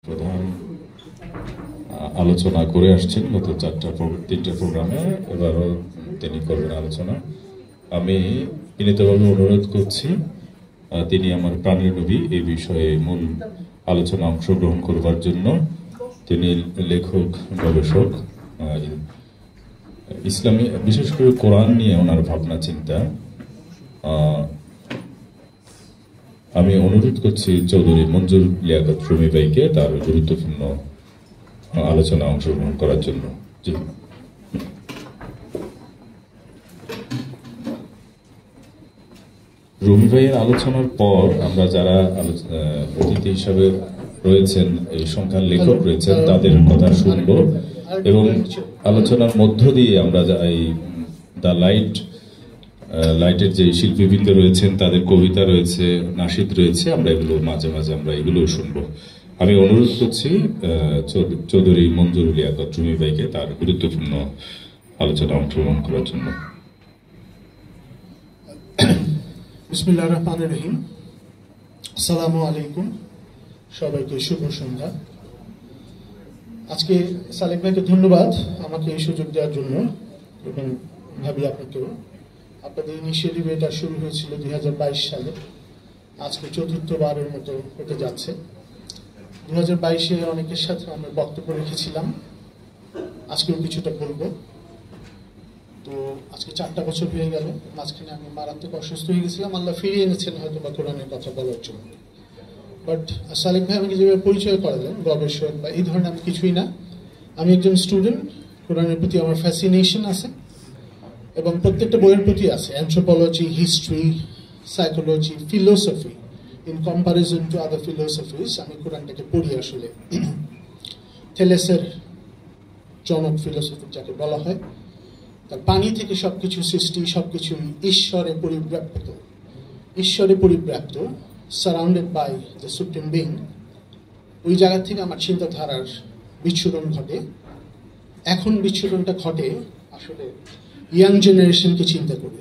প্রধান আলোচনা করে আসছেন গত তিনটা প্রোগ্রামে, এবারও তিনি করবেন আলোচনা। আমি বিনীতভাবে অনুরোধ করছি তিনি আমার প্রাণের নবী এই বিষয়ে মূল আলোচনা অংশগ্রহণ করবার জন্য। তিনি লেখক, গবেষক, ইসলামী বিশেষ করে কোরআন নিয়ে ওনার ভাবনা চিন্তা। আমি অনুরোধ করছি চৌধুরী মঞ্জুর লিয়াকত রুমি ভাইকে তার গুরুত্বপূর্ণ আলোচনা অংশগ্রহণ করার জন্য। জি, রুমি ভাইয়ের আলোচনার পর আমরা যারা অতিথি হিসাবে রয়েছেন, এই সংখ্যার লেখক রয়েছেন, তাদের কথা শুনব এবং আলোচনার মধ্য দিয়ে আমরা এই দ্য লাইটের যে শিল্পীবৃন্দ রয়েছেন তাদের কবিতা রয়েছে, নাশিদ রয়েছে, আমরা এগুলো মাঝে মাঝে আমরা এগুলোও শুনবো। আমি অনুরোধ করছি চৌধুরী মঞ্জুর লিয়াকত রুমি ভাইকে তার গুরুত্বপূর্ণ আলোচনা অংশগ্রহণ করার জন্য। বিসমিল্লাহির রহমানির রহিম। আসসালামু আলাইকুম, সবাইকে শুভ সন্ধ্যা। আজকে সালেক ভাইকে ধন্যবাদ আমাকে এই সুযোগ দেওয়ার জন্য, এবং ভাবি আপনাকেও। আপনাদের ইনিশিয়েটিভ এটা শুরু হয়েছিল 2022 সালে, আজকে চতুর্থবারের মতো হতে যাচ্ছে। 2022-এ অনেকের সাথে আমি বক্তব্য রেখেছিলাম, আজকেও কিছুটা বলবো। তো আজকে 4টা বছর হয়ে গেল, মাঝখানে আমি মারাত্মক অসুস্থ হয়ে গেছিলাম, আল্লাহ ফিরিয়ে এনেছেন হয়তো বা কোরআনের কথা বলার জন্য। বাট সালেক ভাই আমাকে যেভাবে পরিচয় করালেন গবেষক বা এই ধরনের আমি কিছুই না। আমি একজন স্টুডেন্ট, কোরআনের প্রতি আমার ফ্যাসিনেশন আছে এবং প্রত্যেকটা বইয়ের প্রতি আছে, anthropology, history, psychology, philosophy. In comparison to other philosophies আমি কোরআনটাকে পড়ি আসলে। থেলেসের জনক ফিলোসফি যাকে বলা হয়, তার পানি থেকে সবকিছু সৃষ্টি, সবকিছু ঈশ্বরে পরিব্যাপ্ত, surrounded by the supreme being. ওই জায়গা থেকে আমার চিন্তাধারার বিচ্ছুরণ ঘটে। এখন বিচ্ছুরণটা ঘটে আসলে ইয়াং জেনারেশনকে চিন্তা করে,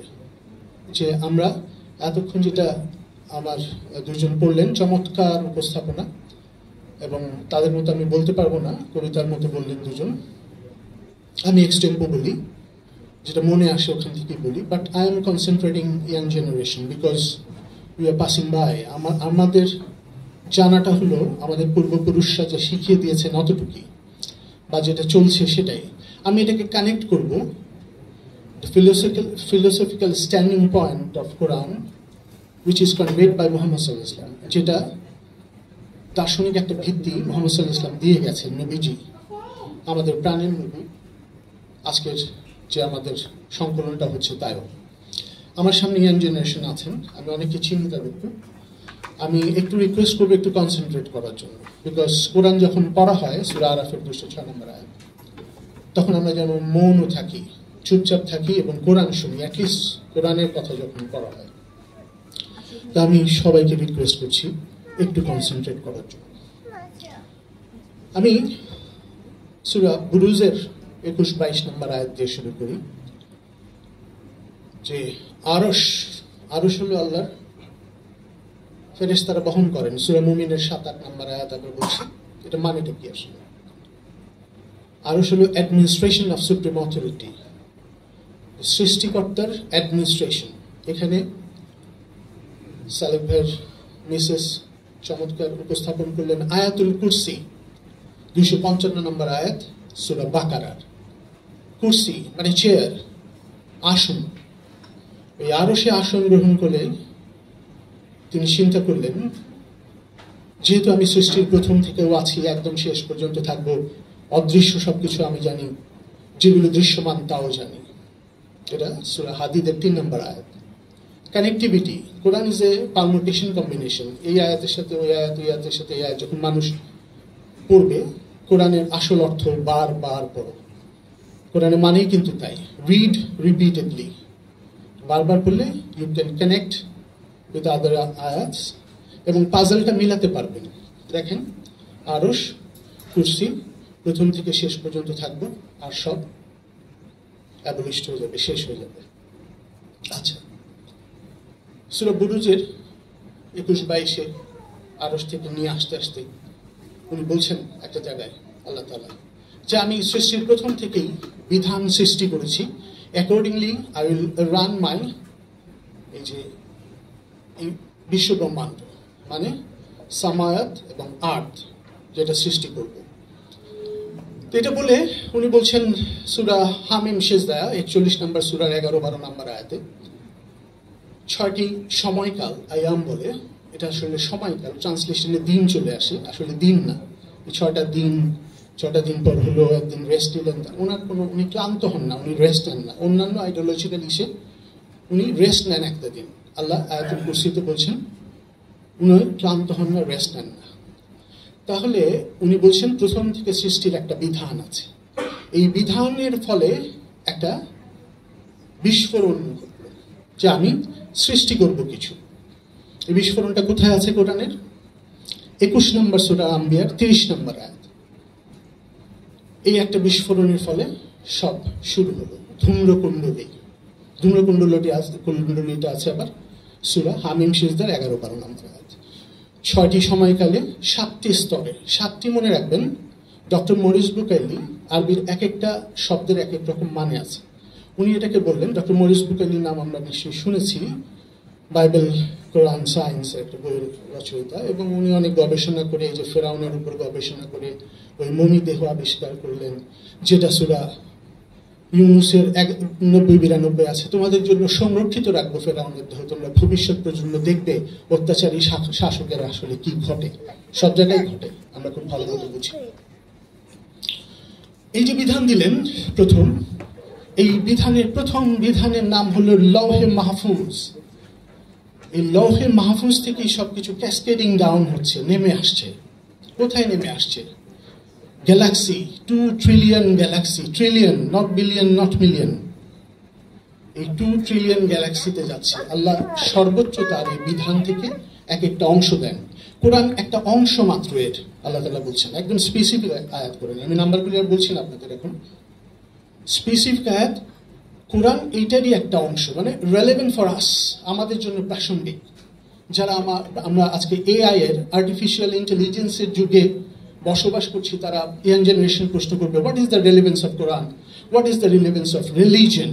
যে আমরা এতক্ষণ যেটা আমার দুজন পড়লেন, চমৎকার উপস্থাপনা, এবং তাদের মতো আমি বলতে পারবো না, কবিতার মতো বললেন দুজন। আমি এক্সটেম্পো বলি, যেটা মনে আসে ওখান থেকেই বলি। But I am concentrating young generation because we are passing by. আমাদের জানাটা হলো আমাদের পূর্বপুরুষরা যা শিখিয়ে দিয়েছেন অতটুকুই, বা যেটা চলছে সেটাই। আমি এটাকে কানেক্ট করব philosophical standing point of Quran which is conveyed by Muhammad sallallahu alaihi wasallam, যেটা দার্শনিক একটা ভিত্তি মুহাম্মদ সাল্লাল্লাহু আলাইহি ওয়াসাল্লাম দিয়ে গেছেন, নবীজি আমাদের প্রাণের নবী। আজকের যে আমাদের সংকলনটা হচ্ছে তাইও। আমার সামনে ইয়াং জেনারেশন আছেন, আমি অনেকে চিনি তাদেরকে। আমি একটু রিকোয়েস্ট করবো একটু কনসেন্ট্রেট করার জন্য, বিকজ কোরআন যখন পড়া হয় সূরা আরাফের 206 নম্বর আয়াত, তখন আমরা যেন মৌনও থাকি, চুপচাপ থাকি এবং কোরআন শুনি, অ্যাটলিস্ট কোরআনের কথা যখন পড়া হয়। তা আমি সবাইকে রিকোয়েস্ট করছি একটু কনসেন্ট্রেট করার জন্য। আমি সূরা বুরুজের 21-22 নম্বর আয়াত দিয়ে শুরু করি, যে আরশ হলো আল্লাহর ফেরেশতারা বহন করেন। সূরা মুমিনের 7-8 নম্বর আয়াত আমরা বলছি, এটা মানেটা কি আসলে? আরশ হলো অ্যাডমিনিস্ট্রেশন অফ সুপ্রিম অথরিটি, সৃষ্টিকর্তার অ্যাডমিনিস্ট্রেশন। এখানে সালেক ভাইয়ের মিসেস চমৎকার উপস্থাপন করলেন আয়াতুল কুরসি, 255 নম্বর আয়াত সূরা বাকারার। কুরসি মানে চেয়ার, আসন। এই আরশে আসন গ্রহণ করে তিনি চিন্তা করলেন, যেহেতু আমি সৃষ্টির প্রথম থেকেও আছি, একদম শেষ পর্যন্ত থাকবো, অদৃশ্য সবকিছু আমি জানি, যেগুলো দৃশ্যমান তাও জানি। এটা সূরা হাদীদের 3 নম্বর আয়াত। Connectivity, Quran is a permutation combination. এই আয়াতের সাথে ওই আয়াত, ওই আয়াতের সাথে এই আয়াত যখন মানুষ পড়বে, কোরআনের আসল অর্থ বারবার পড়ো। কোরআনের মানেই কিন্তু তাই, রিড রিপিটেডলি, বারবার পড়লে you can connect with other আয়াতস এবং পাজলটা মিলাতে পারবেন। দেখেন, আরশ, কুরসি, প্রথম থেকে শেষ পর্যন্ত থাকবো, আর সব অ্যাবলিশড হয়ে যাবে, শেষ হয়ে যাবে। আচ্ছা, সূরা বুরুজের 21-22-এ আরশ থেকে নিয়ে আসতে আসতে উনি বলছেন একটা জায়গায় আল্লাহ তাআলা যে আমি সৃষ্টির প্রথম থেকেই বিধান সৃষ্টি করেছি, অ্যাকর্ডিংলি আই উইল রান মাই এই যে এই বিশ্ব ব্রহ্মাণ্ড মানে সামায়াত এবং আর্থ যেটা সৃষ্টি করব। তো এটা বলে উনি বলছেন সূরা হামিম সিজদা 41 নম্বর সূরার 11-12 নম্বর আয়াতে 6টি সময়কাল আয়াম বলে, এটা আসলে সময়কাল, ট্রান্সলেশনে দিন চলে আসে, আসলে দিন না। এই 6টা দিন পর হলো একদিন রেস্ট নিলেন, ওনার কোনো উনি ক্লান্ত হন না, উনি রেস্ট নেন না। অন্যান্য আইডিওলজিক্যাল ইসে উনি রেস্ট নেন একটা দিন। আল্লাহ আয়াতুল কুরসিতে বলছেন উনি ক্লান্ত হন না, রেস্ট নেন না। তাহলে উনি বলছেন প্রথম থেকে সৃষ্টির একটা বিধান আছে, এই বিধানের ফলে একটা বিস্ফোরণ ঘটল যে আমি সৃষ্টি করব কিছু। এই বিস্ফোরণটা কোথায় আছে কোরআনের? 21 নম্বর সূরা আম্বিয়ার 30 নম্বর আয়াত। এই একটা বিস্ফোরণের ফলে সব শুরু হলো। ধূম্রকুণ্ডলীটা আছে আবার সূরা হামিম সিজদার 11-12 নম্বর আয়াত। 6টি সময়কালে 7টি স্তরে, 7টি মনে রাখবেন। ডক্টর মরিস বুকাইলি আরবির এক একটা শব্দের এক এক রকম মানে আছে, উনি এটাকে বললেন। ডক্টর মরিস বুকাইলির নাম আমরা নিশ্চয়ই শুনেছি, বাইবেল কোরআন সায়েন্সের একটা বইয়ের রচয়িতা, এবং উনি অনেক গবেষণা করে এই যে ফেরাউনের উপর গবেষণা করে ওই মমি দেহ আবিষ্কার করলেন, যেটা সূরা ইউনুসের 90-92 আছে, তোমাদের জন্য সংরক্ষিত রাখবো ফেরাউনের দেহ, তোমরা ভবিষ্যৎ প্রজন্ম দেখবে অত্যাচারী শাসকের আসলে কি ঘটে। সব জায়গায় ঘটে, আমরা খুব ভালো মতো বুঝি। এই যে বিধান দিলেন প্রথম, এই প্রথম বিধানের নাম হলো লৌহে মাহফুজ। এই লৌহে মাহফুজ থেকেই সবকিছু ক্যাসকেডিং ডাউন হচ্ছে, নেমে আসছে। কোথায় নেমে আসছে? Galaxy, 2 trillion Galaxy, trillion not billion not million, এই 2 ট্রিলিয়ন গ্যালাক্সিতে যাচ্ছে। আল্লাহ সর্বোচ্চ তার এই বিধান থেকে এক একটা অংশ দেন। কোরআন একটা অংশ মাত্র এর, আল্লাহ তাআলা বলছেন একদম স্পেসিফিক আয়াত করেন। আমি নাম্বারগুলো আর বলছি না আপনাদের, এখন স্পেসিফিক আয়াত। কোরআন এইটারই একটা অংশ, মানে রেলেভেন্ট ফর আস, আমাদের জন্য প্রাসঙ্গিক। যারা আমরা আজকে এআই এর, আর্টিফিশিয়াল ইন্টেলিজেন্সের যুগে বসবাস করছি, তারা ইয়াং জেনারেশন প্রশ্ন করবে, what is the relevance of Quran, what is the relevance of religion.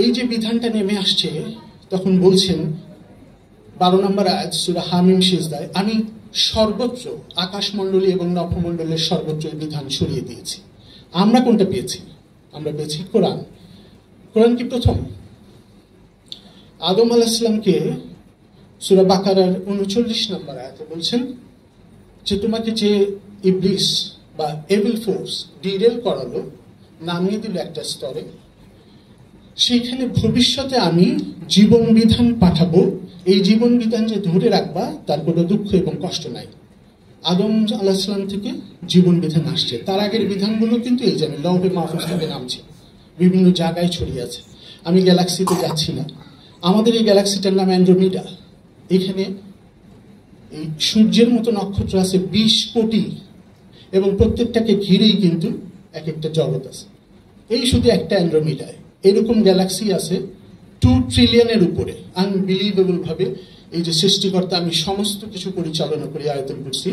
এই যে বিধানটা নেমে আসছে, তখন বলছেন 12 নম্বর আয়াত সূরা হামিম সিজদায়, আমি সর্বত্র আকাশমণ্ডলী এবং নভমণ্ডলের সর্বত্র এই বিধান ছড়িয়ে দিয়েছি। আমরা কোনটা পেয়েছি? আমরা পেয়েছি কোরআন। কোরআন কি প্রথম? আদম আলাইহিস সালামকে সূরা বাকারার 39 নম্বর আয়াতে বলছেন যে তোমাকে যে ইবলিস বা এভিল ফোর্স ডিরেল করালো, নামিয়ে দিল একটা স্তরে, সেইখানে ভবিষ্যতে আমি জীবন বিধান পাঠাবো, এই জীবন বিধান যে ধরে রাখবা তার কোনো দুঃখ এবং কষ্ট নাই। আদম আলাইহিস সালাম থেকে জীবন বিধান আসছে, তার আগের বিধানগুলো কিন্তু এই যে লৌহে মাহফুজ থেকে নামছে, বিভিন্ন জায়গায় ছড়িয়ে আছে। আমি গ্যালাক্সিতে যাচ্ছি না, আমাদের এই গ্যালাক্সিটার নাম অ্যান্ড্রোমিডা। এখানে এই সূর্যের মতো নক্ষত্র আছে 20 কোটি, এবং প্রত্যেকটাকে ঘিরেই কিন্তু এক একটা জগৎ আছে। এই শুধু একটা অ্যান্ড্রোমিডায় এরকম গ্যালাক্সি আছে 2 ট্রিলিয়নের উপরে। আনবিলিভেবল ভাবে এই যে সৃষ্টিকর্তা, আমি সমস্ত কিছু পরিচালনা করি আয়াতুল কুরসি,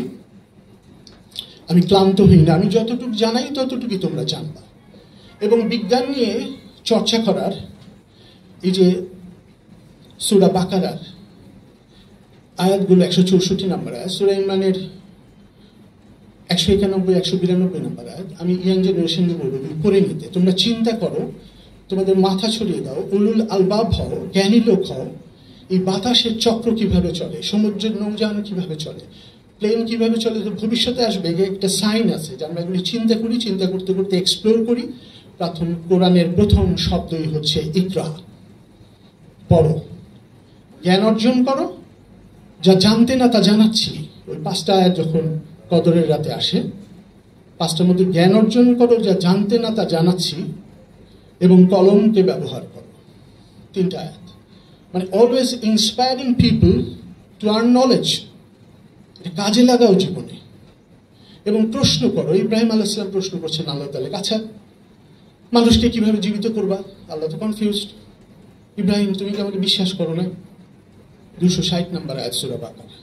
আমি ক্লান্ত হই না, আমি যতটুকু জানাই ততটুকুই তোমরা জানবা। এবং বিজ্ঞান নিয়ে চর্চা করার এই যে সূরা বাকারার আয়াতগুলো 164 নম্বর আয়াত, সূরা ইমরানের 191, 192 নম্বর আয়াত, আমি ইয়াং জেনারেশনকে বলবো করে নিতে। তোমরা চিন্তা করো, তোমাদের মাথা ছড়িয়ে দাও, উলুল আলবাব হও, জ্ঞানী লোক হও। এই বাতাসের চক্র কিভাবে চলে, সমুদ্রের নৌযান কিভাবে চলে, প্লেন কিভাবে চলে, তো ভবিষ্যতে আসবে একটা সাইন আছে যে আমরা এগুলি চিন্তা করি, চিন্তা করতে করতে এক্সপ্লোর করি। কোরআনের প্রথম শব্দই হচ্ছে ইকরা, পড়ো, জ্ঞান অর্জন করো, যা জানতে না তা জানাচ্ছি। ওই 5টা আয়াত যখন কদরের রাতে আসে, 5টার মধ্যে জ্ঞান অর্জন করো, যা জানতে না তা জানাচ্ছি, এবং কলমকে ব্যবহার করো। 3টা আয়াত, মানে always inspiring people to earn knowledge. এটা কাজে লাগাও জীবনে, এবং প্রশ্ন করো। ইব্রাহিম আলাইহিস সালাম প্রশ্ন করছেন আল্লাহ তাআলা, আচ্ছা মানুষকে কিভাবে জীবিত করবা? আল্লাহ তো কনফিউজড, ইব্রাহিম তুমি কি আমাকে বিশ্বাস করো না? 260 নম্বর আয়াত সূরা বাকারা।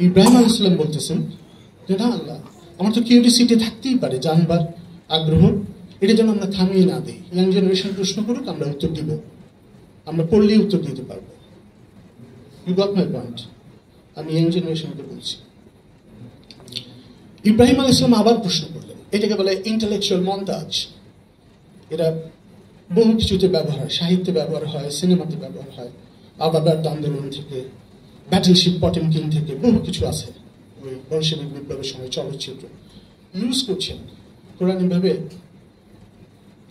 ইব্রাহিম আলাইহিস সালাম বলতেছেন যে না আল্লাহ, আমার তো কিউরিসিটি থাকতেই পারে, জানবার আগ্রহ, এটা যেন আমরা থামিয়ে না দিই। ইয়াং জেনারেশন প্রশ্ন করুক, আমরা উত্তর দিব, আমরা পড়লেই উত্তর দিতে পারবো। You got my point? আমি ইয়াং জেনারেশনকে বলছি। ইব্রাহিম আলাইহিস সালাম আবার প্রশ্ন করলেন, এটাকে বলে ইন্টেলেকচুয়াল মন্তাজ। এটা বহু কিছুতে ব্যবহার হয়, সাহিত্যে ব্যবহার হয়, সিনেমাতে ব্যবহার হয়, আবাদার আন্দোলন থেকে, ব্যাটেলশিপ পটেমকিন থেকে বহু কিছু আছে, ওই বলশেভিক বিপ্লবের সময় চলচ্চিত্র ইউজ করছেন। কোরআন ভাবে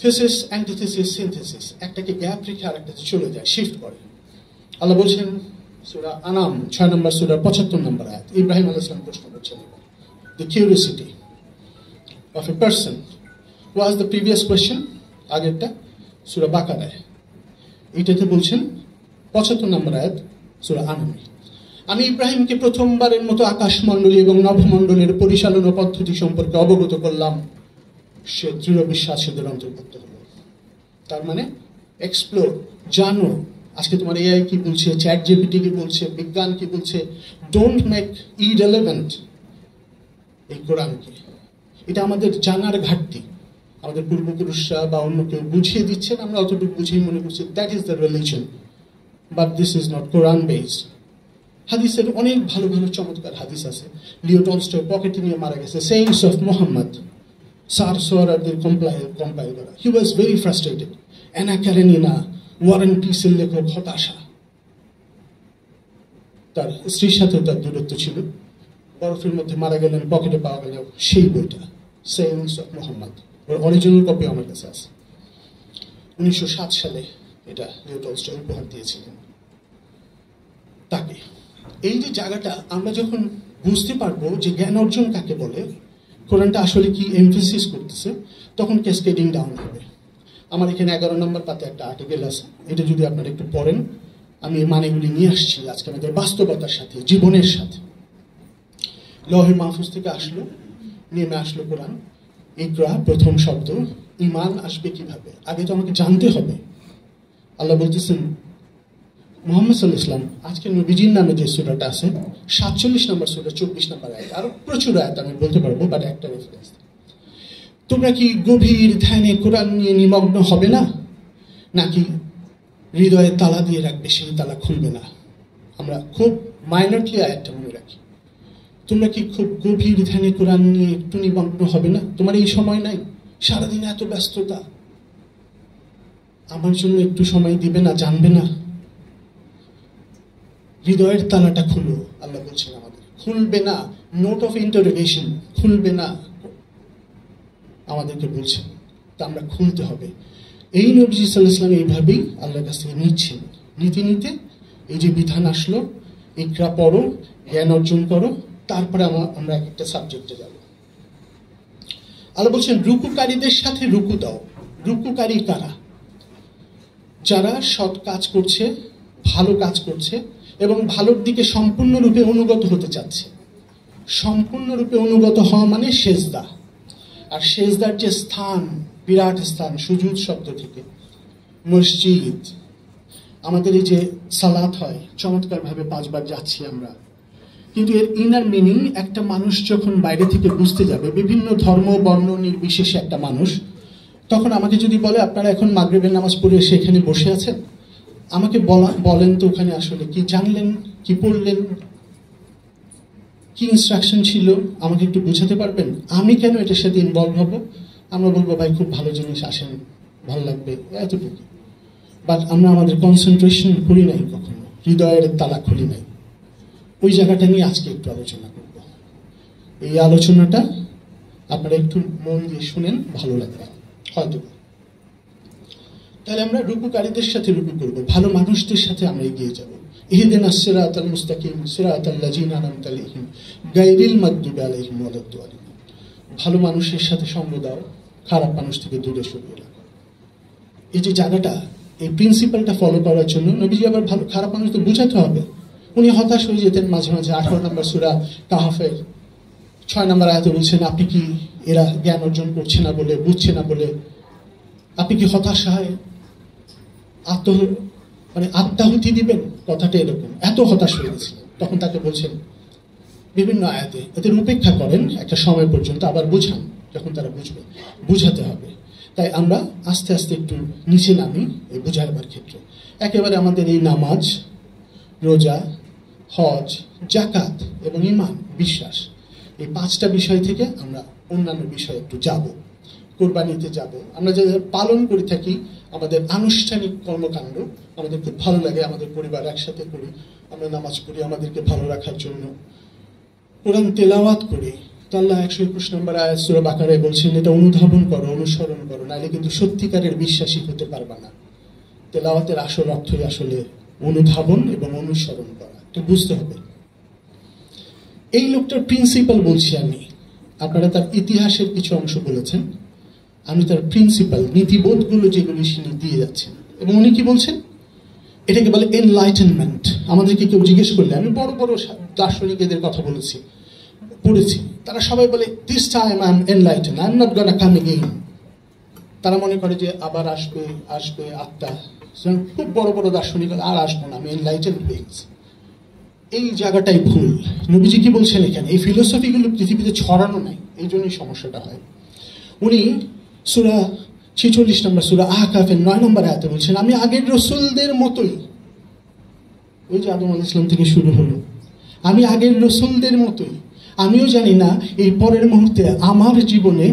থিসিস, অ্যান্টিথিসিস, সিনথেসিস, একটাকে গ্যাপ রেখে আরেকটাতে চলে যায়, শিফট করে। আল্লাহ বলছেন সূরা আনাম 6 নম্বর সূরার 75 নম্বর আয়াত, ইব্রাহিম আলাইহিস সালাম প্রশ্ন করছেন, the curiosity of a person was the previous question, আগেরটা সূরা বাকারায়, এটাতে বলছেন 75 নম্বর আয়াত সূরা আনামে, আমি ইব্রাহিমকে প্রথমবারের মতো আকাশমণ্ডলী এবং নভমণ্ডলের পরিচালনা পদ্ধতি সম্পর্কে অবগত করলাম, সে দৃঢ় বিশ্বাসীদের অন্তর্ভুক্ত হল। তার মানে এক্সপ্লোর, জানো। আজকে তোমার এআই কি বলছে, চ্যাট জিপিটি কি বলছে, বিজ্ঞান কি বলছে, ডোন্ট মেক ইররিলেভেন্ট এই কোরআনকে। এটা আমাদের জানার ঘাটতি। আমাদের পূর্বপুরুষরা বা অন্য কেউ বুঝিয়ে দিচ্ছেন, আমরা অতটুকু বুঝিয়ে মনে করছি that is the religion, but this is not Quran based. হাদিসের অনেক ভালো ভালো চমৎকার হাদিস আছে। লিও টলস্টয় পকেটে নিয়ে মারা গেছে, সেইন্টস অফ মোহাম্মদ, সার সোয়ারাদের কম্পাইল করা। He was very frustrated. Anna Karenina, war and পিসের লেখক, হতাশা। তার স্ত্রীর সাথেও তার দূরত্ব ছিল। বরফের মধ্যে মারা গেলেন, পকেটে পাওয়া গেল সেই বইটা, saints of Mohammad. Or original copy আমার কাছে আছে। 1907 সালে এটা লিও টলস্টয় উপহার দিয়েছিলেন তাকে। এই যে জায়গাটা আমরা যখন বুঝতে পারবো যে জ্ঞান অর্জন কাকে বলে, কোরআনটা আসলে কি এমফেসিস করতেছে, তখন ক্যাসকেডিং ডাউন হবে। আমার এখানে 11 নম্বর পাতে একটা আর্টিকেল আছে, এটা যদি আপনারা একটু পড়েন, আমি এই মানেগুলি নিয়ে আসছি আজকে আমাদের বাস্তবতার সাথে, জীবনের সাথে। লৌহে মাহফুজ থেকে আসলো, নেমে আসলো কোরআন, ইকরা প্রথম শব্দ, ঈমান আসবে কিভাবে? আগে তো আমাকে জানতে হবে। আল্লাহ বলতেছেন মুহাম্মদ সাল্লাল্লাহু আলাইহি ওয়াসাল্লাম, আজকে নবীজির নামে যে সূরাটা আছে 47 নম্বর সূরা 24 নম্বর আয়াত, আরো প্রচুর আয়াত আমি বলতে পারবো, বাট একটা রেফারেন্স। তোমরা কি গভীর ধ্যানে কোরআন নিয়ে নিমগ্ন হবে না, নাকি হৃদয়ে তালা দিয়ে রাখবে, সেই তালা খুলবে না? আমরা খুব মাইনরলি আয়াতটা মনে রাখি। তোমরা কি খুব গভীর ধ্যানে কোরআন নিয়ে একটু নিমগ্ন হবে না? তোমার এই সময় নাই, সারাদিন এত ব্যস্ততা, আমার জন্য একটু সময় দিবে না, জানবে না? হৃদয়ের তালাটা খুলো, আল্লাহ বলছেন আমাদের। খুলবে না, নোট অফ ইন্টারোগেশন, খুলবে না আমাদেরকে বলছেন, তা আমরা খুলতে হবে। এই নবী সাল্লাল্লাহু আলাইহি ওয়াসাল্লাম এইভাবেই আল্লাহর কাছ থেকে নিচ্ছেন। নিতে নিতে এই যে বিধান আসলো, ইকরা পড়ো, জ্ঞান অর্জন করো, তারপরে আমরা এক একটা সাবজেক্টে যাব। আল্লাহ বলছেন রুকুকারীদের সাথে রুকু দাও। রুকুকারী কারা? যারা সৎ কাজ করছে, ভালো কাজ করছে এবং ভালোর দিকে সম্পূর্ণরূপে অনুগত হতে চাচ্ছে। সম্পূর্ণরূপে অনুগত হওয়া মানে সেজদা। আর সেজদার যে স্থান, বিরাট স্থান, সুজুদ শব্দ থেকে, মসজিদ। আমাদের এই যে সালাত হয়, চমৎকারভাবে 5 বার যাচ্ছি আমরা, কিন্তু এর ইনার মিনিং একটা মানুষ যখন বাইরে থেকে বুঝতে যাবে, বিভিন্ন ধর্ম বর্ণ নির্বিশেষে একটা মানুষ, তখন আমাকে যদি বলে আপনারা এখন মাগরিবের নামাজ পড়ে এসে এখানে বসে আছেন, আমাকে বলেন তো ওখানে আসলে কি জানলেন, কি পড়লেন, কি ইনস্ট্রাকশন ছিল, আমাকে একটু বুঝাতে পারবেন? আমি কেন এটার সাথে ইনভলভ হব? আমরা বলবো ভাই খুব ভালো জিনিস, আসেন, ভালো লাগবে, এতটুকু। বাট আমরা আমাদের কনসেন্ট্রেশন করি নাই কখনো, হৃদয়ের তালা খুলি নাই। ওই জায়গাটা নিয়ে আজকে একটু আলোচনা করব। এই আলোচনাটা আপনারা একটু মন দিয়ে শুনেন, ভালো লাগবে হয়তো। তাহলে আমরা রুকুকারীদের সাথে রুকু করব, ভালো মানুষদের সাথে আমরা এগিয়ে যাব। ইহদিনাস সিরাতাল মুস্তাকিম সিরাতাল লাযিনা আনআমতা আলাইহিম গায়রিল মাগদুবি আলাইহিম ওয়ালাদ-দালিন। ভালো মানুষের সাথে সঙ্গ দাও, খারাপ মানুষ থেকে দূরে সরিয়ে রাখো। এই যে জায়গাটা, এই প্রিন্সিপালটা ফলো করার জন্য নবীজি আবার ভালো খারাপ মানুষ তো বুঝাতে হবে। উনি হতাশ হয়ে যেতেন মাঝে মাঝে। 18 নম্বর সূরা কাহফের 6 নম্বর আয়াতে বলছেন, আপনি কি এরা জ্ঞান অর্জন করছে না বলে, বুঝছে না বলে আপনি কি হতাশায় আত্মাহুতি দিবেন? কথাটা এরকম, এত হতাশ হয়ে গেছিল। তখন তাকে বলছেন বিভিন্ন আয়াতে এদের উপেক্ষা করেন একটা সময় পর্যন্ত, আবার বুঝান যখন তারা বুঝবে, বুঝাতে হবে। তাই আমরা আস্তে আস্তে একটু নিচে নামি এই বুঝাইবার ক্ষেত্রে। একেবারে আমাদের এই নামাজ, রোজা, হজ, জাকাত এবং ঈমান, বিশ্বাস, এই 5টা বিষয় থেকে আমরা অন্যান্য বিষয়ে একটু যাব। কোরবানিতে যাব, আমরা যে পালন করে থাকি আমাদের আনুষ্ঠানিক কর্মকাণ্ড, আমাদের খুব ভালো লাগে, আমাদের পরিবার একসাথে করি, আমরা নামাজ পড়ি আমাদেরকে ভালো রাখার জন্য, কোরআন তেলাওয়াত করি। তো আল্লাহ 121 নম্বর আয়াত সূরা বাকারায় বলছেন, এটা অনুধাবন করো, অনুসরণ করো, নাহলে কিন্তু সত্যিকারের বিশ্বাসী হতে পারবা না। তেলাওয়াতের আসল অর্থই আসলে অনুধাবন এবং অনুসরণ করা, এটা বুঝতে হবে। এই লোকটার প্রিন্সিপাল বলছি আমি, আপনারা তার ইতিহাসের কিছু অংশ বলেছেন, আমি তার প্রিন্সিপাল, নীতিবোধগুলো যেগুলি তিনি দিয়ে যাচ্ছেন। এবং উনি কি বলছেন, এটাকে বলে এনলাইটেনমেন্ট। আমাদেরকে কেউ জিজ্ঞেস করলে, আমি বড় বড় দার্শনিকদের কথা পড়েছি, তারা সবাই বলে this time I am enlighten, I am not gonna come again. তারা মনে করে যে আবার আসবে আত্মা। খুব বড় বড় দার্শনিক, আর আসবো না, আমি এনলাইটেন হয়ে গেছি। এই জায়গাটাই ভুল। নবীজি কি বলছেন এখানে, এই ফিলোসফিগুলো পৃথিবীতে ছড়ানো নাই, এই জন্যই সমস্যাটা হয়। উনি সূরা 46 নম্বর সূরা আহকাফের 9 নম্বর আয়াতে বলছেন, আমি আগের রসুলদের মতোই, ওই যে আদম আলাইহিস সালাম থেকে শুরু হলো, আমি আগের রসুলদের মতোই, আমিও জানি না এই পরের মুহূর্তে আমার জীবনে,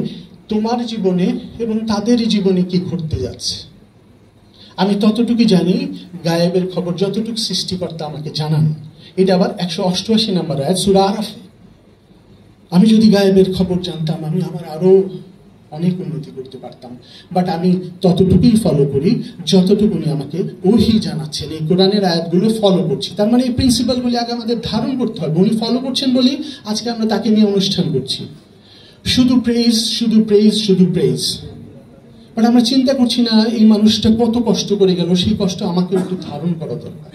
তোমার জীবনে এবং তাদের জীবনে কি ঘটতে যাচ্ছে। আমি ততটুকু জানি, গায়েবের খবর যতটুকু সৃষ্টিকর্তা আমাকে জানান। এটা আবার 188 নম্বর আয়াত সূরা আরাফে। আমি যদি গায়েবের খবর জানতাম, আমি আমার আরো অনেক উন্নতি করতে পারতাম, বাট আমি ততটুকুই ফলো করি যতটুকু উনি আমাকে ওহী জানাচ্ছেন। এই কোরআনের আয়াতগুলো ফলো করছি, তার মানে এই প্রিন্সিপালগুলি আগে আমাদের ধারণ করতে হবে। উনি ফলো করছেন বলি আজকে আমরা তাকে নিয়ে অনুষ্ঠান করছি, শুধু প্রেইজ, শুধু প্রেইজ, শুধু প্রেইজ। বাট আমরা চিন্তা করছি না এই মানুষটা কত কষ্ট করে গেল, সেই কষ্ট আমাকে একটু ধারণ করা দরকার।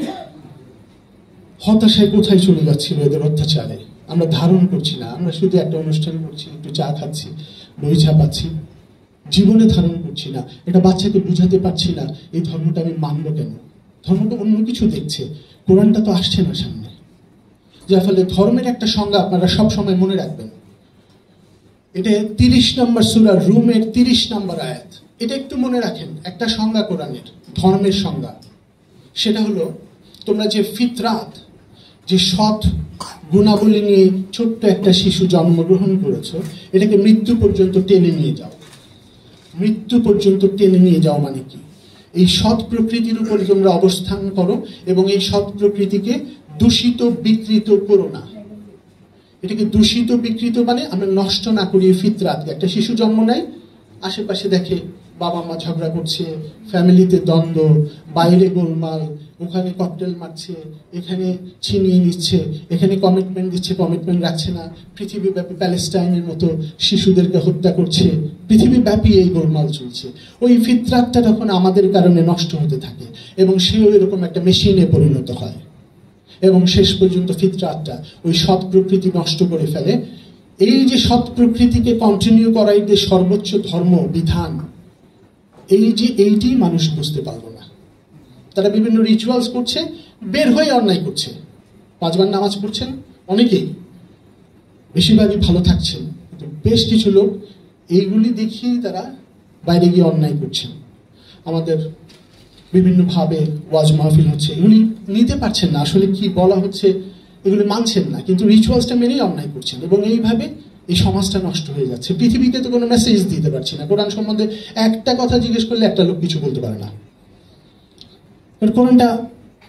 হতাশায় কোথায় চলে যাচ্ছিল এদের অত্যাচারে, আমরা ধারণ করছি না। আমরা শুধু একটা অনুষ্ঠান করছি, একটু চা খাচ্ছি, বই ছাপাচ্ছি, জীবনে ধারণ করছি না। এটা বাচ্চাকে বুঝাতে পারছি না এই ধর্মটা আমি মানবো কেন। ধর্মটা অন্য কিছু দেখছে, কোরআনটা তো আসছে না সামনে। যার ফলে ধর্মের একটা সংজ্ঞা আপনারা সব সময় মনে রাখবেন। এটা 30 নম্বর সূরা রুমের 30 নম্বর আয়াত। এটা একটু মনে রাখেন, একটা সংজ্ঞা কোরআনের, ধর্মের সংজ্ঞা। সেটা হলো, তোমরা যে ফিতরাত, যে সৎ গুণাবলী নিয়ে ছোট্ট একটা শিশু জন্মগ্রহণ করেছো, এটাকে মৃত্যু পর্যন্ত টেনে নিয়ে যাও। মৃত্যু পর্যন্ত টেনে নিয়ে যাও মানে কি, এই সৎ প্রকৃতির উপরে তোমরা অবস্থান করো এবং এই সৎ প্রকৃতিকে দূষিত বিকৃত করো না। এটাকে দূষিত বিকৃত মানে আমরা নষ্ট না করি ফিতরাতকে। একটা শিশু জন্ম নেয়, আশেপাশে দেখে বাবা মা ঝগড়া করছে, ফ্যামিলিতে দ্বন্দ্ব, বাইরে গোলমাল, ওখানে ককটেল মারছে, এখানে ছিনিয়ে নিচ্ছে, এখানে কমিটমেন্ট দিচ্ছে, কমিটমেন্ট রাখছে না, পৃথিবীব্যাপী প্যালেস্টাইনের মতো শিশুদেরকে হত্যা করছে, পৃথিবীব্যাপী এই গোলমাল চলছে। ওই ফিতরাতটা তখন আমাদের কারণে নষ্ট হতে থাকে এবং সেও এরকম একটা মেশিনে পরিণত হয় এবং শেষ পর্যন্ত ফিতরাতটা ওই সৎ প্রকৃতি নষ্ট করে ফেলে। এই যে সৎ প্রকৃতিকে কন্টিনিউ করাই যে সর্বোচ্চ ধর্ম বিধান, এইটি মানুষ বুঝতে পারলো না। তারা বিভিন্ন রিচুয়ালস করছে, বের হয়ে অন্যায় করছে। 5 বার নামাজ পড়ছেন অনেকেই, বেশিরভাগই ভালো থাকছেন, কিন্তু বেশ কিছু লোক এইগুলি দেখিয়ে তারা বাইরে গিয়ে অন্যায় করছেন। আমাদের বিভিন্নভাবে ওয়াজ মাহফিল হচ্ছে, এগুলি নিতে পারছেন না, আসলে কি বলা হচ্ছে এগুলি মানছেন না, কিন্তু রিচুয়ালসটা মেনেই অন্যায় করছেন এবং এইভাবে এই সমাজটা নষ্ট হয়ে যাচ্ছে। পৃথিবীতে তো কোনো মেসেজ দিতে পারছি না। কোরআন সম্বন্ধে একটা কথা জিজ্ঞেস করলে একটা লোক কিছু বলতে পারে না। কোরআনটা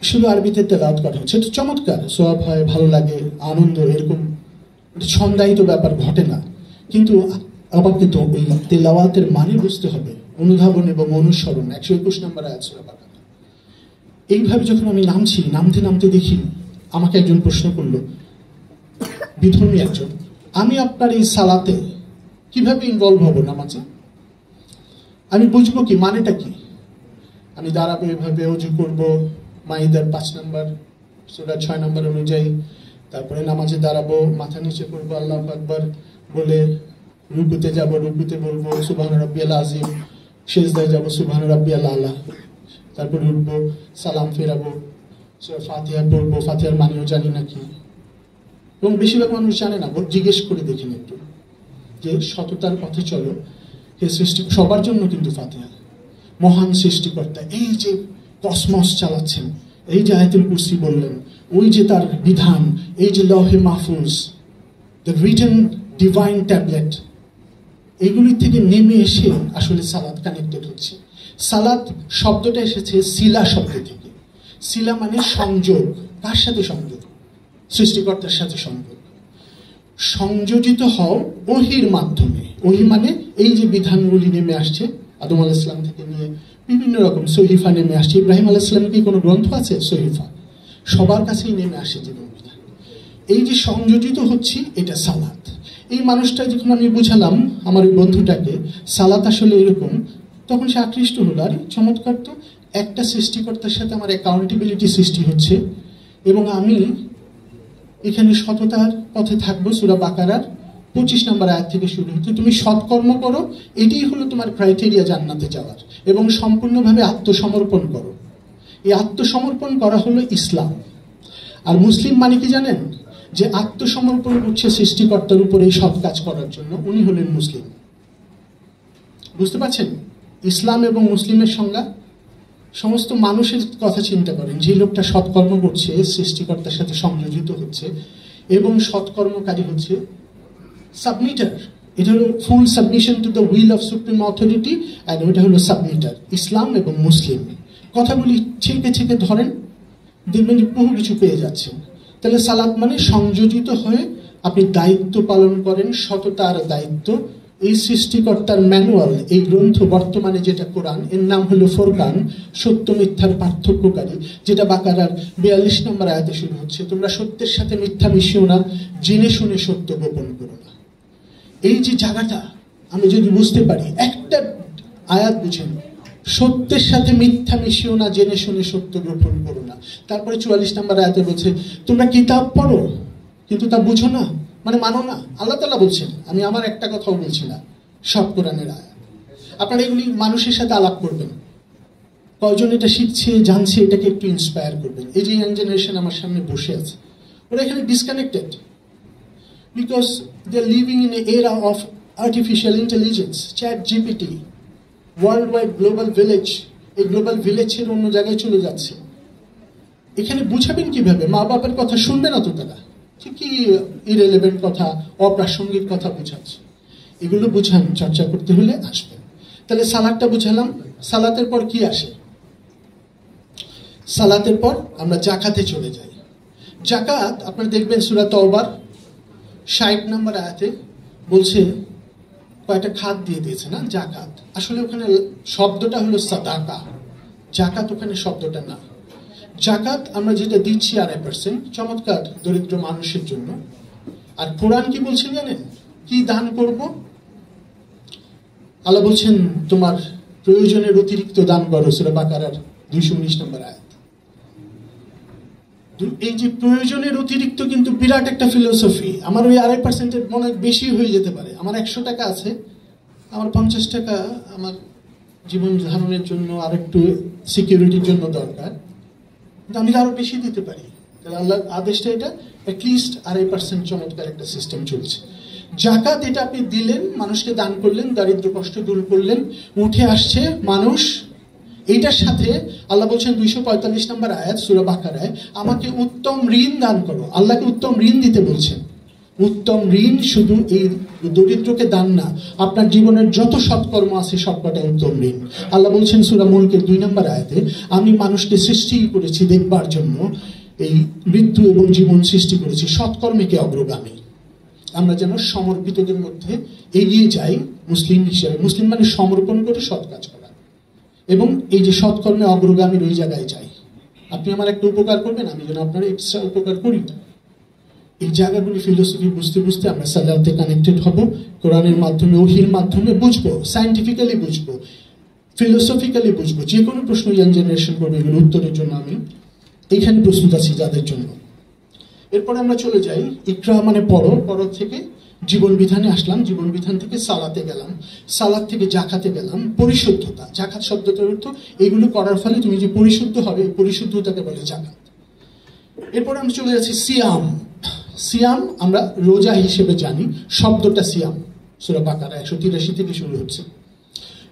শুধু আরবিতে তেলাওয়াত করা হচ্ছে, এটা চমৎকার, সওয়াব হয়, ভালো লাগে, আনন্দ, এরকম ছন্দায়িত ব্যাপার ঘটে না। কিন্তু আবার কিন্তু ওই তেলাওয়াতের মানে বুঝতে হবে, অনুধাবন এবং অনুসরণ। 121 নম্বর আয়াত সূরা বাকারা। এইভাবে যখন আমি নামতে নামতে দেখি, আমাকে একজন প্রশ্ন করলো, বিধর্মী একজন, আমি আপনার এই সালাতে কিভাবে ইনভলভ হব নামাজে, আমি বুঝবো কি, মানেটা কি? আমি দাঁড়াবো এভাবে, অজু করবো মাইদার 5 নম্বর সূরা 6 নম্বর অনুযায়ী, তারপরে নামাজে দাঁড়াবো, মাথা নিচে করবো, আল্লাহু আকবার বলে রুকুতে যাব, রুকুতে বলবো সুবহান রাব্বিয়াল আযীম, সিজদায় যাব সুবহান রাব্বিয়াল আলা, তারপরে উঠবো, সালাম ফেরাবো, সূরা ফাতিহা পড়বো, ফাতিহার মানেও জানি না কি, এবং বেশিরভাগ মানুষ জানে না, জিজ্ঞেস করে দেখেন একটু যে সততার পথে চলো, হে সৃষ্টি, সবার জন্য কিন্তু ফাতিহা। মহান সৃষ্টিকর্তা এই যে কসমস চালাচ্ছেন, এই যে আয়াতুল কুরসি বললেন, ওই যে তার বিধান, এই যে লহে মাহফুজ, দ্য রিটেন ডিভাইন ট্যাবলেট, এগুলি থেকে নেমে এসে আসলে সালাত কানেক্টেড হচ্ছে। সালাত শব্দটা এসেছে সিলা শব্দ থেকে। সিলা মানে সংযোগ। কার সাথে সংযোগ? সৃষ্টিকর্তার সাথে সংযোগ। সংযোজিত হও ওহির মাধ্যমে। ওহি মানে এই যে বিধানগুলি নেমে আসছে আদম আলাইহিস সালাম থেকে নিয়ে বিভিন্ন রকম সহিফা নেমে আসছে। ইব্রাহিম আলাইহিস সালামের কি কোনো গ্রন্থ আছে? সহিফা। সবার কাছেই নেমে আসে জীবন বিধান। এই যে সংযোজিত হচ্ছি, এটা সালাত। এই মানুষটা যখন আমি বুঝালাম আমার ওই বন্ধুটাকে সালাত আসলে এরকম, তখন সে আকৃষ্ট হলো। আরে চমৎকার তো, একটা সৃষ্টিকর্তার সাথে আমার অ্যাকাউন্টেবিলিটি সৃষ্টি হচ্ছে এবং আমি এখানে সততার পথে থাকবো। সূরা বাকারার 25 নম্বর আয়াত থেকে শুরু হচ্ছে, তুমি সৎকর্ম করো, এটাই হলো তোমার ক্রাইটেরিয়া জান্নাতে যাওয়ার, এবং সম্পূর্ণভাবে আত্মসমর্পণ করো। এই আত্মসমর্পণ করা হলো ইসলাম। আর মুসলিম মানে কি জানেন? যে আত্মসমর্পণ করছে সৃষ্টিকর্তার উপরে এই সৎ কাজ করার জন্য, উনি হলেন মুসলিম। বুঝতে পারছেন ইসলাম এবং মুসলিমের সংজ্ঞা? সমস্ত মানুষের কথা চিন্তা করেন, যে লোকটা সৎকর্ম করছে, সৃষ্টিকর্তার সাথে সংযোজিত হচ্ছে এবং সৎকর্মকারী হচ্ছে, সাবমিটার। এটা হলো ফুল submission to the will of supreme authority, and ওইটা হলো সাবমিটার। ইসলাম এবং মুসলিম কথাগুলি ছেঁকে ছেঁকে ধরেন, দেখবেন যে বহু কিছু পেয়ে যাচ্ছেন। তাহলে সালাত মানে সংযোজিত হয়ে আপনি দায়িত্ব পালন করেন, সততার দায়িত্ব। এই সৃষ্টিকর্তার ম্যানুয়াল, এই গ্রন্থ বর্তমানে যেটা কোরআন, এর নাম হলো ফোরকান, সত্য মিথ্যার পার্থক্যকারী, যেটা বাকারার 42 নম্বর আয়াতে শুরু হচ্ছে, তোমরা সত্যের সাথে মিথ্যা মিশিও না, জেনে শুনে সত্য গোপন করো না। এই যে জায়গাটা আমি যদি বুঝতে পারি, একটা আয়াত বুঝেন, সত্যের সাথে মিথ্যা মিশিও না, জেনে শুনে সত্য গোপন করো না। তারপরে 44 নম্বর আয়াতে বলছে তোমরা কিতাব পড়ো কিন্তু তা বুঝো না, মানে মানো না। আল্লাহ তাআলা বলছেন, আমি আমার একটা কথাও বলছি না, সব কোরআনের আয়াত। আপনারা এগুলি মানুষের সাথে আলাপ করবেন, কয়জন এটা শিখছে জানছে, এটাকে একটু ইন্সপায়ার করবেন। এই যে ইয়াং জেনারেশন আমার সামনে বসে আছে, ওরা এখানে disconnected, because they are living in a era of artificial intelligence, chat GPT, world wide global village. এই গ্লোবাল ভিলেজের অন্য জায়গায় চলে যাচ্ছে। এখানে বুঝাবেন কিভাবে? মা বাবার কথা শুনবে না তো তারা, কি ইরেলেভেন্ট কথা, অপ্রাসঙ্গিক কথা বুঝাচ্ছে। এগুলো বুঝান, চর্চা করতে হলে আসবেন। তাহলে সালাতটা বুঝালাম। সালাতের পর কি আসে? সালাতের পর আমরা জাকাতে চলে যাই। জাকাত আপনারা দেখবেন সূরা তওবার 60 নম্বর আয়াতে বলছে, কয়েকটা খাত দিয়ে দিয়েছে না, জাকাত। আসলে ওখানে শব্দটা হলো সাদাকা, জাকাত ওখানে শব্দটা না। জাকাত আমরা যেটা দিচ্ছি 2.5%, চমৎকার দরিদ্র মানুষের জন্য। আর কোরআন কি বলছেন জানেন? কি দান করব? আল্লাহ বলছেন তোমার প্রয়োজনের অতিরিক্ত দান করো, সূরা বাকারার 219 নম্বর আয়াত। এই যে প্রয়োজনের অতিরিক্ত কিন্তু বিরাট একটা ফিলোসফি। আমার ওই 2.5% মনে হয় বেশি হয়ে যেতে পারে। আমার 100 টাকা আছে, আমার 50 টাকা আমার জীবন ধারণের জন্য আর একটু সিকিউরিটির জন্য দরকার, আমি আরো বেশি দিতে পারি। তাহলে আল্লাহর আদেশটা এটা, অ্যাটলিস্ট 2.5% চমৎকার একটা সিস্টেম চলছে। জাকাত এটা আপনি দিলেন, মানুষকে দান করলেন, দারিদ্র কষ্ট দূর করলেন, উঠে আসছে মানুষ। এইটার সাথে আল্লাহ বলছেন 245 নম্বর আয়াত সূরা বাকারায়, আমাকে উত্তম ঋণ দান করো। আল্লাহকে উত্তম ঋণ দিতে বলছেন। উত্তম ঋণ শুধু এই দরিদ্রকে দান না, আপনার জীবনের যত সৎকর্ম আছে সবকটা উত্তম ঋণ। আল্লাহ বলছেন সূরা মুলকের 2 নম্বর আয়াতে, আমি মানুষকে সৃষ্টি করেছি দেখবার জন্য, এই মৃত্যু এবং জীবন সৃষ্টি করেছি সৎকর্মীকে অগ্রগামী। আমরা যেন সমর্পিতদের মধ্যে এগিয়ে যাই মুসলিম হিসেবে। মুসলিম মানে সমর্পণ করে সৎ কাজ করা, এবং এই যে সৎকর্মে অগ্রগামীর ওই জায়গায় যাই। আপনি আমার একটা উপকার করবেন, আমি যেন আপনার এক্সট্রা উপকার করি। এই জায়গাগুলি ফিলোসফি বুঝতে বুঝতে আমরা সালাতে কানেক্টেড হব। কোরআনের মাধ্যমে, ওহির মাধ্যমে বুঝবো, সায়েন্টিফিক্যালি বুঝবো, ফিলোসফিক্যালি বুঝবো। যে কোনো প্রশ্ন ইয়াং জেনারেশন করবে, এগুলো উত্তরের জন্য আমি এইখানে প্রস্তুত আছি যাদের জন্য। এরপরে আমরা চলে যাই ইকরা মানে পড়ো, পড়ো থেকে জীবন বিধানে আসলাম, জীবন বিধান থেকে সালাতে গেলাম, সালাত থেকে জাকাতে গেলাম। পরিশুদ্ধতা, জাকাত শব্দটার অর্থ এইগুলো করার ফলে তুমি যে পরিশুদ্ধ হবে, পরিশুদ্ধতাকে বলে জাকাত। এরপরে আমরা চলে যাচ্ছি সিয়াম। সিয়াম আমরা রোজা হিসেবে জানি, শব্দটা সিয়াম সূরা বাকারা 183 থেকে শুরু হচ্ছে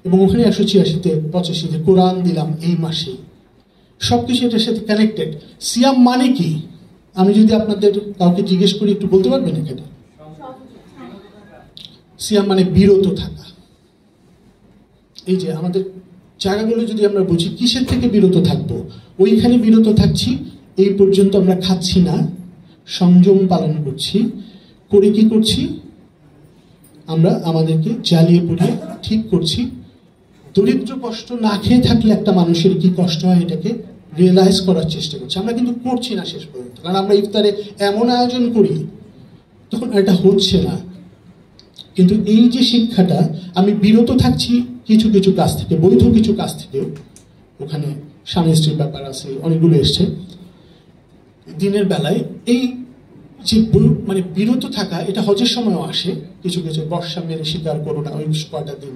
এবং ওখানে 186-তে 85-তে কোরআন দিলাম এই মাসে, সবকিছু এটার সাথে কানেক্টেড। সিয়াম মানে কি আমি যদি আপনাদের কাউকে জিজ্ঞেস করি একটু বলতে পারবেন এখানে? সিয়াম মানে বিরত থাকা। এই যে আমাদের জায়গাগুলো যদি আমরা বুঝি কিসের থেকে বিরত থাকবো, ওইখানে বিরত থাকছি, এই পর্যন্ত আমরা খাচ্ছি না, সংযম পালন করছি, করে কি করছি আমরা আমাদেরকে জ্বালিয়ে পুড়িয়ে ঠিক করছি। দরিদ্র কষ্ট না খেয়ে থাকলে একটা মানুষের কি কষ্ট হয় এটাকে রিয়েলাইজ করার চেষ্টা করছি। আমরা কিন্তু করছি না শেষ পর্যন্ত, কারণ আমরা ইফতারে এমন আয়োজন করি তখন এটা হচ্ছে না। কিন্তু এই যে শিক্ষাটা, আমি বিরত থাকছি কিছু কিছু কাজ থেকে, বৈধ কিছু কাজ থেকে, ওখানে স্বামী স্ত্রীর ব্যাপার আছে, অনেকগুলো এসছে দিনের বেলায়। এই যে মানে বিরত থাকা, এটা হজের সময়ও আসে, কিছু কিছু বর্ষা মেরে স্বীকার করো না ওই কয়টা দিন।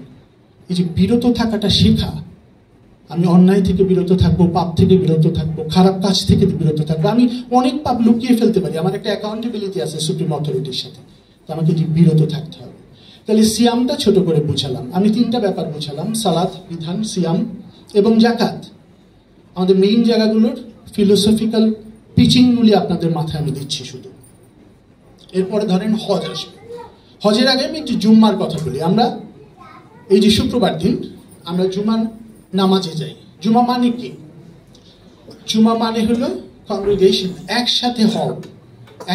এই যে বিরত থাকাটা শেখা, আমি অন্যায় থেকে বিরত থাকবো, পাপ থেকে বিরত থাকবো, খারাপ কাজ থেকে বিরত থাকবো। আমি অনেক পাপ লুকিয়ে ফেলতে পারি, আমার একটা অ্যাকাউন্টেবিলিটি আছে সুপ্রিম অথরিটির সাথে, তো আমাকে যে বিরত থাকতে হবে। তাহলে সিয়ামটা ছোট করে বুঝালাম, আমি 3টা ব্যাপার বুঝালাম, সালাত, বিধান, সিয়াম এবং জাকাত। আমাদের মেইন জায়গাগুলোর ফিলোসফিক্যাল পিচিংগুলি আপনাদের মাথায় আমি দিচ্ছি শুধু। এরপরে ধরেন হজ আসবে। হজের আগে আমি একটু জুম্মার কথা বলি। আমরা এই যে শুক্রবার দিন আমরা জুমার নামাজে যাই। জুমা মানে কি? জুমা মানে হলো কংগ্রিগেশন, একসাথে হও,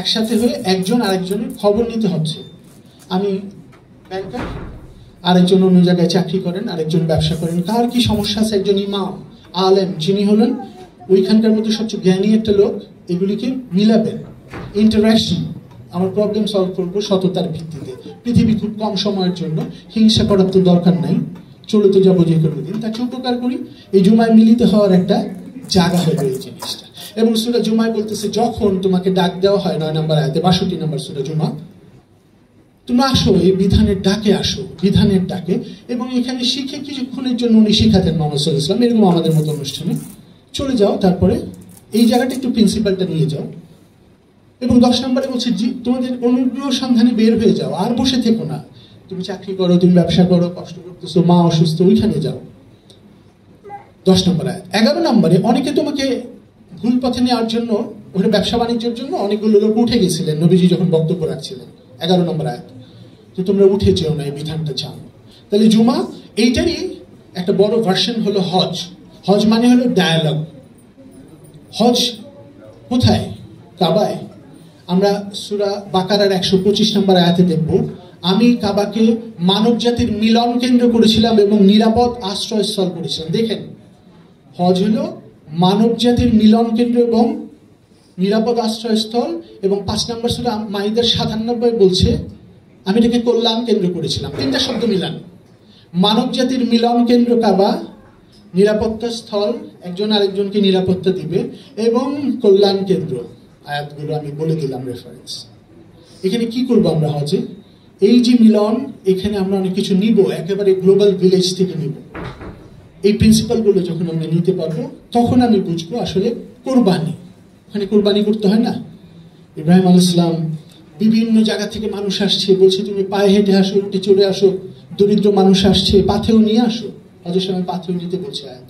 একসাথে হয়ে একজন আরেকজনের খবর নিতে হচ্ছে। আমি ব্যাংকার, আরেকজন অন্য জায়গায় চাকরি করেন, আরেকজন ব্যবসা করেন, কার কি সমস্যা আছে, একজন ইমাম আলেম যিনি হলেন ওইখানকার মধ্যে সবচেয়ে জ্ঞানী একটা লোক, এগুলিকে মিলাবেন, ইন্টারাকশন, আমার প্রবলেম সলভ করবো সততার ভিত্তিতে। পৃথিবী খুব কম সময়ের জন্য, হিংসা করার তো দরকার নাই, চলে তো যাবো যে কোনো দিন, তাকে উপকার করি। এই জুমায় মিলিত হওয়ার একটা জায়গা হলো এই জিনিসটা। এবং সূরা জুমায় বলতেছে যখন তোমাকে ডাক দেওয়া হয় 9 নম্বর আয়াতে, 62 নম্বর সূরা জুমা, তুমি আসো, এই বিধানের ডাকে আসো, বিধানের ডাকে। এবং এখানে শিখে কিছুক্ষণের জন্য উনি শিখাতেন মোহাম্মদ সাল্লাল্লাহু আলাইহি ওয়াসাল্লাম, এরকম আমাদের মতো অনুষ্ঠানে চলে যাও, তারপরে এই জায়গাটা একটু প্রিন্সিপালটা নিয়ে যাও। এবং 10 নম্বরে বলছে তোমাদের অনুগ্রহ সন্ধানে বের হয়ে যাও, আর বসে থেকো না। তুমি চাকরি করো, তুমি ব্যবসা করো, কষ্ট করতেছো, মা অসুস্থ, ওইখানে যাও। 10 নম্বর আয়াত। 11 নম্বরে অনেকে তোমাকে ভুল পথে নেওয়ার জন্য, ওখানে ব্যবসা বাণিজ্যের জন্য অনেকগুলো লোক উঠে গেছিলেন নবীজি যখন বক্তব্য রাখছিলেন। 11 নম্বর আয়াত, তো তোমরা উঠে যেও না, এই বিধানটা জানো। তাহলে জুমা এইটারই একটা বড় ভার্সন হলো হজ। হজ মানে হলো ডায়ালগ। হজ কোথায়? কাবায়। আমরা সূরা বাকারার 125 নম্বর আয়াতে দেখব, আমি কাবাকে মানব জাতির মিলন কেন্দ্র করেছিলাম এবং নিরাপদ আশ্রয়স্থল করেছিলাম। দেখেন, হজ হলো মানব জাতির মিলন কেন্দ্র এবং নিরাপদ আশ্রয়স্থল। এবং 5 নম্বর সূরা মাইদার 97 বলছে আমি এটাকে কল্যাণ কেন্দ্র করেছিলাম। 3টা শব্দ মিলান, মানব জাতির মিলন কেন্দ্র কাবা, নিরাপত্তা স্থল, একজন আরেকজনকে নিরাপত্তা দিবে, এবং কল্যাণ কেন্দ্র। আয়াতগুলো আমি বলে দিলাম রেফারেন্স। এখানে কি করবো আমরা হজে? এই যে মিলন, এখানে আমরা অনেক কিছু নিব, একেবারে গ্লোবাল ভিলেজ থেকে নিব। এই প্রিন্সিপালগুলো যখন আমরা নিতে পারবো, তখন আমি বুঝবো আসলে কোরবানি। ওখানে কোরবানি করতে হয় না? ইব্রাহিম আলাইহিস সালাম, বিভিন্ন জায়গা থেকে মানুষ আসছে, বলছে তুমি পায়ে হেঁটে আসো, উঠে চলে আসো, দরিদ্র মানুষ আসছে, পাথেও নিয়ে আসো। হজের সময় পাথেও নিতে বলছে আয়াত।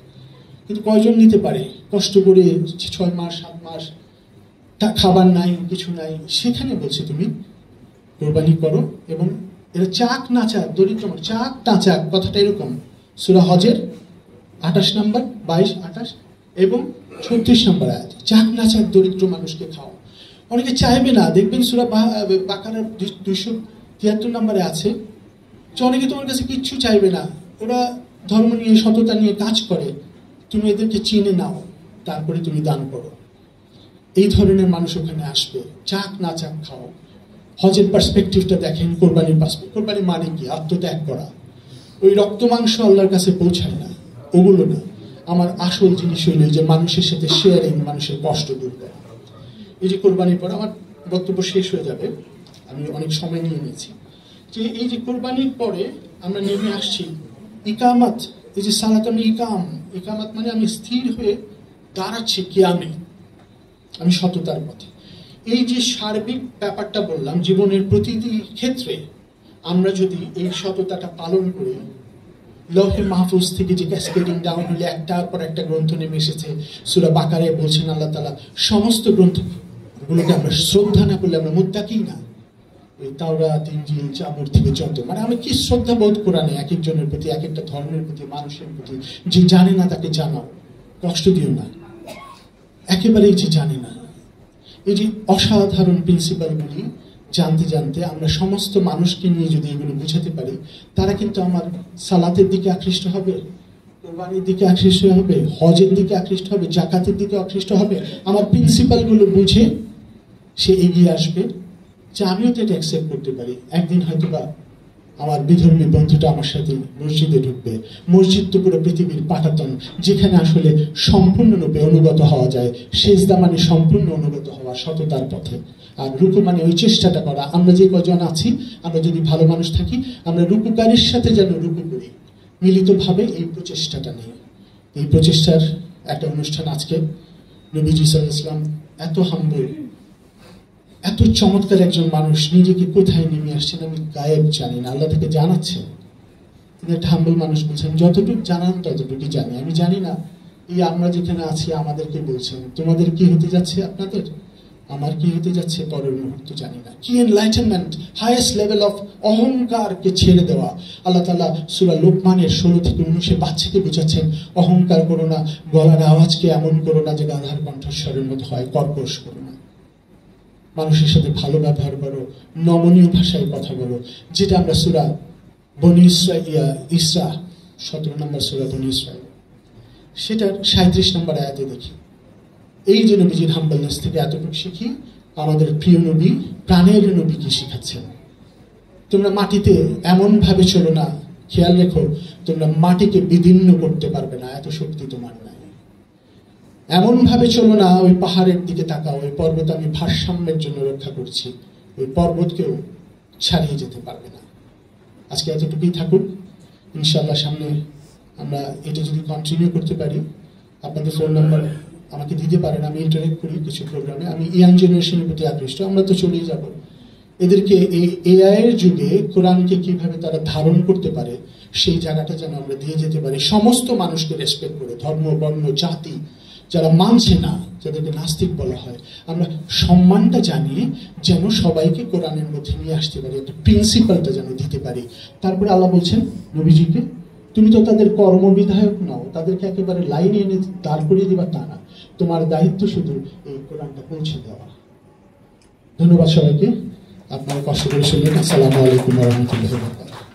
কিন্তু কয়জন নিতে পারে? কষ্ট করে 6 মাস 7 মাস খাবার নাই, কিছু নাই, সেখানে বলছে তুমি কোরবানি করো। এবং এটা চাক না চাক, দরিদ্র চাক না চাক, কথাটা এরকম। সূরা হজের 28 নম্বর, 22, 28 এবং 36 নম্বর আয়াত, চাক না চাক দরিদ্র মানুষকে খাও। অনেকে চাইবে না, দেখবেন সূরা বাকারার 273 নম্বরে আছে যে অনেকে তোমার কাছে কিচ্ছু চাইবে না, ওরা ধর্ম নিয়ে, সততা নিয়ে কাজ করে, তুমি এদেরকে চিনে নাও, তারপরে তুমি দান করো। এই ধরনের মানুষ ওখানে আসবে, চাক না চাক খাও। হজের পার্সপেক্টিভটা দেখেন, কোরবানির পার্সপেক্টিভ। কোরবানি মানে কি? আত্মত্যাগ করা। ওই রক্ত মাংস আল্লাহর কাছে পৌঁছায় না, ওগুলো না। আমার আসল জিনিস হইল যে মানুষের সাথে শেয়ারিং, মানুষের কষ্ট দূর করা। এই যে কোরবানির পর আমার বক্তব্য শেষ হয়ে যাবে, আমি অনেক সময় নিয়ে নিয়েছি, যে এই যে কোরবানির পরে আমরা নেমে আসছি ইকামাত। এই যে সালাত, আমি ইকামাত মানে আমি স্থির হয়ে দাঁড়াচ্ছি কিয়ামে, আমি সততার পথে। এই যে সার্বিক ব্যাপারটা বললাম, জীবনের প্রতিটি ক্ষেত্রে আমরা যদি এই সততাটা পালন করি, লৌহে মাহফুজ থেকে যে ক্যাসকেডিং ডাউন হলে একটার পর একটা গ্রন্থ নেমে এসেছে, সূরা বাকারে বলছেন আল্লাহ তাআলা সমস্ত গ্রন্থগুলোকে আমরা শ্রদ্ধা না করলে আমরা মুত্তাকি না। ওই তাওরাত, ইনজিল, জাবুর থেকে যত, মানে আমি কি শ্রদ্ধা বোধ কোরআনে এক একজনের প্রতি, এক একটা ধর্মের প্রতি, মানুষের প্রতি। যে জানে না তাকে জানাও, কষ্ট দিও না, একেবারেই যে জানে না। এই যে অসাধারণ প্রিন্সিপালগুলি জানতে জানতে আমরা সমস্ত মানুষকে নিয়ে যদি এগুলো বুঝাতে পারি, তারা কিন্তু আমার সালাতের দিকে আকৃষ্ট হবে, কোরবানির দিকে আকৃষ্ট হবে, হজের দিকে আকৃষ্ট হবে, জাকাতের দিকে আকৃষ্ট হবে। আমার প্রিন্সিপালগুলো বুঝে সে এগিয়ে আসবে যে আমিও তো এটা অ্যাকসেপ্ট করতে পারি। একদিন হয়তো বা আমার বিধর্মী বন্ধুটা আমার সাথে মসজিদে ঢুকবে। মসজিদ তো পুরো পৃথিবীর পাটাতন, যেখানে আসলে সম্পূর্ণরূপে অনুগত হওয়া যায়। সেজদা মানে সম্পূর্ণ অনুগত হওয়া সততার পথে, আর রুকু মানে ওই চেষ্টাটা করা। আমরা যে কজন আছি, আমরা যদি ভালো মানুষ থাকি, আমরা রুকুকারীর সাথে যেন রুকু করি, মিলিতভাবে এই প্রচেষ্টাটা নেই। এই প্রচেষ্টার একটা অনুষ্ঠান আজকে। নবীজি সাল্লাল্লাহু আলাইহি ওয়াসাল্লাম এত হাম্বল, এত চমৎকার একজন মানুষ, নিজেকে কোথায় নেমে আসছেন আমি গায়েব জানি না, আল্লাহ থেকে জানাচ্ছেন। তিনি একটা হাম্বল মানুষ, বলছেন যতটুকু জানান ততটুকুই জানি, আমি জানি না। এই আমরা যেখানে আছি আমাদেরকে বলছেন তোমাদের কি হতে যাচ্ছে, আপনাদের আমার কি হতে যাচ্ছে পরের মুহূর্ত জানি না। কি এনলাইটেনমেন্ট, হাইয়েস্ট লেভেল অফ অহংকারকে ছেড়ে দেওয়া। আল্লাহ তাআলা সূরা লোকমানের 16 থেকে 19 বাচ্চাকে বোঝাচ্ছেন অহংকার করো না, গলার আওয়াজকে এমন করো না যে গাধার কণ্ঠস্বরের মতো হয়, কর্কশ করো না, মানুষের সাথে ভালো ব্যবহার করো, নমনীয় ভাষায় কথা বলো। যেটা আমরা সূরা বনী ইসরা 17 নম্বর সূরা বনী ইসরাঈল, সেটার 37 নম্বর আয়াতে দেখি। এই যে নবীজির হাম্বলনেস থেকে এতটুকু শিখি, আমাদের প্রিয় নবী, প্রাণের নবী কি শিখাচ্ছেন। তোমরা মাটিতে এমন ভাবে চলো না, খেয়াল রেখো তোমরা মাটিকে বিদীর্ণ করতে পারবে না, এত শক্তি তোমার নাই। এমন ভাবে চলো না, ওই পাহাড়ের দিকে তাকাও, ওই পর্বত আমি ভারসাম্যের জন্য রক্ষা করছি, ওই পর্বতকেও ছাড়িয়ে যেতে পারবে না। আজকে এতটুকুই থাকুক, ইনশাআল্লাহ সামনে আমরা এটা যদি কন্টিনিউ করতে পারি। আপনাদের ফোন নাম্বার আমাকে দিতে পারেন, আমি ইন্টারেক্ট করি কিছু প্রোগ্রামে। আমি ইয়াং জেনারেশনের প্রতি আকৃষ্ট, আমরা তো চলেই যাব। এদেরকে এই এআই এর যুগে কোরআনকে কিভাবে তারা ধারণ করতে পারে, সেই জায়গাটা যেন আমরা দিয়ে যেতে পারি, সমস্ত মানুষকে রেসপেক্ট করে, ধর্ম, বর্ণ, জাতি, যারা মানছে না, যাদেরকে নাস্তিক বলা হয়, আমরা সম্মানটা জানিয়ে যেন সবাইকে কোরআনের মধ্যে নিয়ে আসতে পারি, একটা প্রিন্সিপালটা যেন দিতে পারি। তারপরে আল্লাহ বলছেন নবীজিকে, তুমি তো তাদের কর্মবিধায়ক নাও, তাদেরকে একেবারে লাইনে এনে দাঁড় করিয়ে দিবা তা না, তোমার দায়িত্ব শুধু এই কোরআনটা পৌঁছে দেওয়া। ধন্যবাদ সবাইকে, আপনারা কষ্ট করে শুনলেন। আসসালামু আলাইকুম ওয়া রাহমাতুল্লাহি ওয়া বারাকাতুহু।